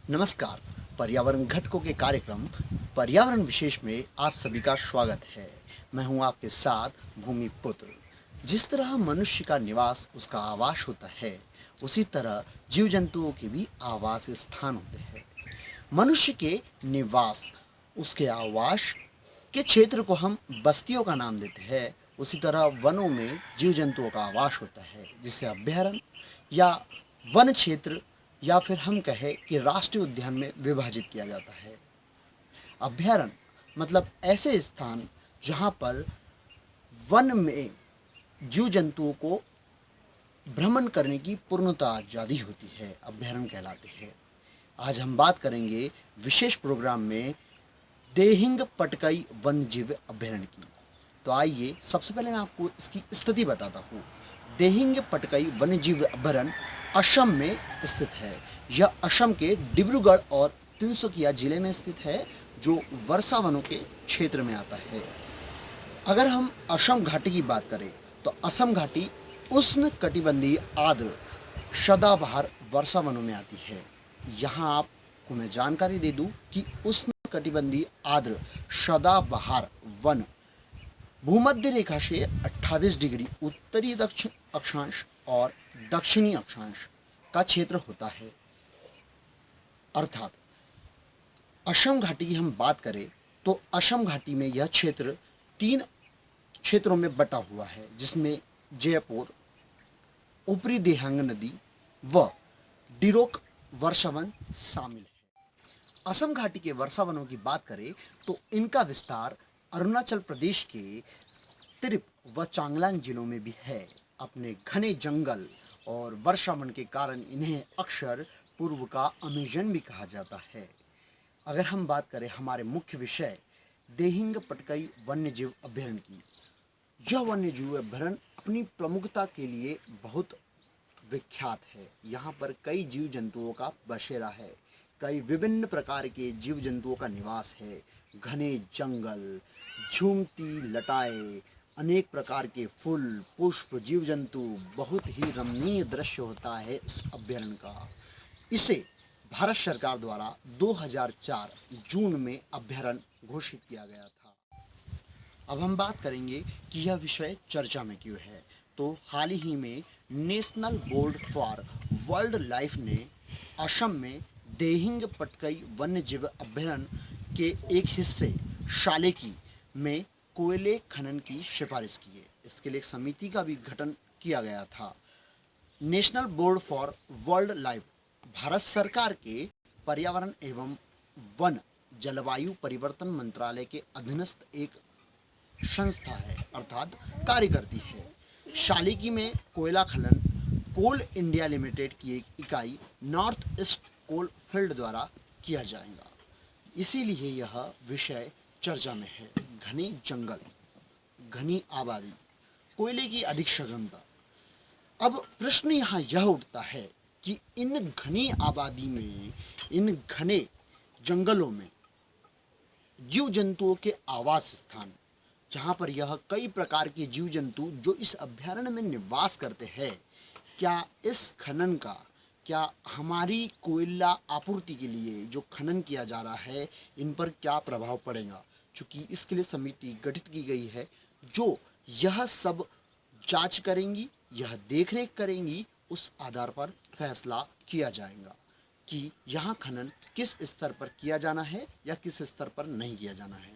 नमस्कार। पर्यावरण घटकों के कार्यक्रम पर्यावरण विशेष में आप सभी का स्वागत है। मैं हूं आपके साथ भूमि पुत्र। जिस तरह मनुष्य का निवास उसका आवास होता है, उसी तरह जीव जंतुओं के भी आवास स्थान होते हैं। मनुष्य के निवास उसके आवास के क्षेत्र को हम बस्तियों का नाम देते हैं। उसी तरह वनों में जीव जंतुओं का आवास होता है, जिसे अभयारण्य या वन क्षेत्र या फिर हम कहें कि राष्ट्रीय उद्यान में विभाजित किया जाता है। अभयारण्य मतलब ऐसे स्थान जहाँ पर वन में जीव जंतुओं को भ्रमण करने की पूर्णतः आज़ादी होती है, अभयारण्य कहलाते हैं। आज हम बात करेंगे विशेष प्रोग्राम में देहिंग पटकई वन्य जीव अभयारण्य की। तो आइए सबसे पहले मैं आपको इसकी स्थिति बताता हूँ। देहिंग पटकई वन्य जीव अभयारण्य असम में स्थित है। यह असम के डिब्रूगढ़ और तिनसुकिया जिले में स्थित है, जो वर्षा वनों के क्षेत्र में आता है। अगर हम असम घाटी की बात करें तो असम घाटी उष्ण कटिबंधीय आर्द्र सदाबहार वर्षा वनों में आती है। यहाँ आपको मैं जानकारी दे दूं कि उष्ण कटिबंधीय आर्द्र सदाबहार वन भूमध्य रेखा से 28 डिग्री उत्तरी दक्षिण अक्षांश और दक्षिणी अक्षांश का क्षेत्र होता है। अर्थात असम घाटी की हम बात करें तो असम घाटी में यह क्षेत्र 3 क्षेत्रों में बटा हुआ है, जिसमें जयपुर, ऊपरी देहांग नदी व डिरोक वर्षावन शामिल है। असम घाटी के वर्षावनों की बात करें तो इनका विस्तार अरुणाचल प्रदेश के तिरप व चांगलांग जिलों में भी है। अपने घने जंगल और वर्षावन के कारण इन्हें अक्सर पूर्व का अमेजन भी कहा जाता है। अगर हम बात करें हमारे मुख्य विषय देहिंग पटकई वन्यजीव अभयारण्य की, यह वन्यजीव अभयारण्य अपनी प्रमुखता के लिए बहुत विख्यात है। यहाँ पर कई जीव जंतुओं का बसेरा है, कई विभिन्न प्रकार के जीव जंतुओं का निवास है। घने जंगल, झूमती लताएं, अनेक प्रकार के फूल, पुष्प, जीव जंतु, बहुत ही रमणीय दृश्य होता है इस अभयारण्य का। इसे भारत सरकार द्वारा 2004 जून में अभयारण्य घोषित किया गया था। अब हम बात करेंगे कि यह विषय चर्चा में क्यों है। तो हाल ही में national board for wild life ने असम में देहिंग पटकई वन्य जीव अभयारण्य के एक हिस्से शालेकी में कोयले खनन की सिफारिश की है। इसके लिए एक समिति का भी गठन किया गया था। National board for wild life Bharat सरकार के पर्यावरण एवं वन जलवायु परिवर्तन मंत्रालय के अधीनस्थ एक संस्था है, अर्थात कार्य करती है। शालिकी में कोयला खनन कोल इंडिया लिमिटेड की एक इकाई नॉर्थ ईस्ट कोल फील्ड द्वारा किया जाएगा, इसीलिए यह विषय चर्चा में है। घने जंगल, घनी आबादी, कोयले की अधिक सघनता। अब प्रश्न यहाँ यह उठता है कि इन घनी आबादी में, इन घने जंगलों में जीव जंतुओं के आवास स्थान, जहाँ पर यह कई प्रकार के जीव जंतु जो इस अभयारण्य में निवास करते हैं, क्या इस खनन का, क्या हमारी कोयला आपूर्ति के लिए जो खनन किया जा रहा है, इन पर क्या प्रभाव पड़ेगा। चूँकि इसके लिए समिति गठित की गई है जो यह सब जांच करेंगी, यह देखरेख करेंगी, उस आधार पर फैसला किया जाएगा कि यहाँ खनन किस स्तर पर किया जाना है या किस स्तर पर नहीं किया जाना है।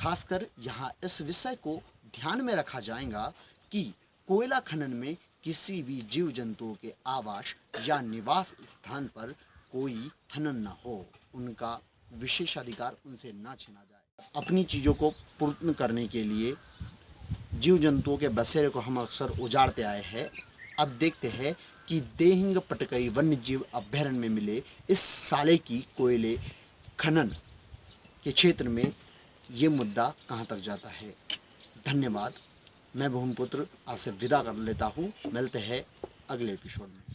खासकर यहाँ इस विषय को ध्यान में रखा जाएगा कि कोयला खनन में किसी भी जीव जंतुओं के आवास या निवास स्थान पर कोई हनन न हो, उनका विशेषाधिकार उनसे ना छीना जाए। अपनी चीज़ों को पूर्ण करने के लिए जीव जंतुओं के बसेरे को हम अक्सर उजाड़ते आए हैं। अब देखते हैं कि देहिंग पटकई वन्य जीव अभयारण्य में मिले इस साले की कोयले खनन के क्षेत्र में ये मुद्दा कहाँ तक जाता है। धन्यवाद। मैं भूमिपुत्र आपसे विदा कर लेता हूँ। मिलते हैं अगले एपिसोड में।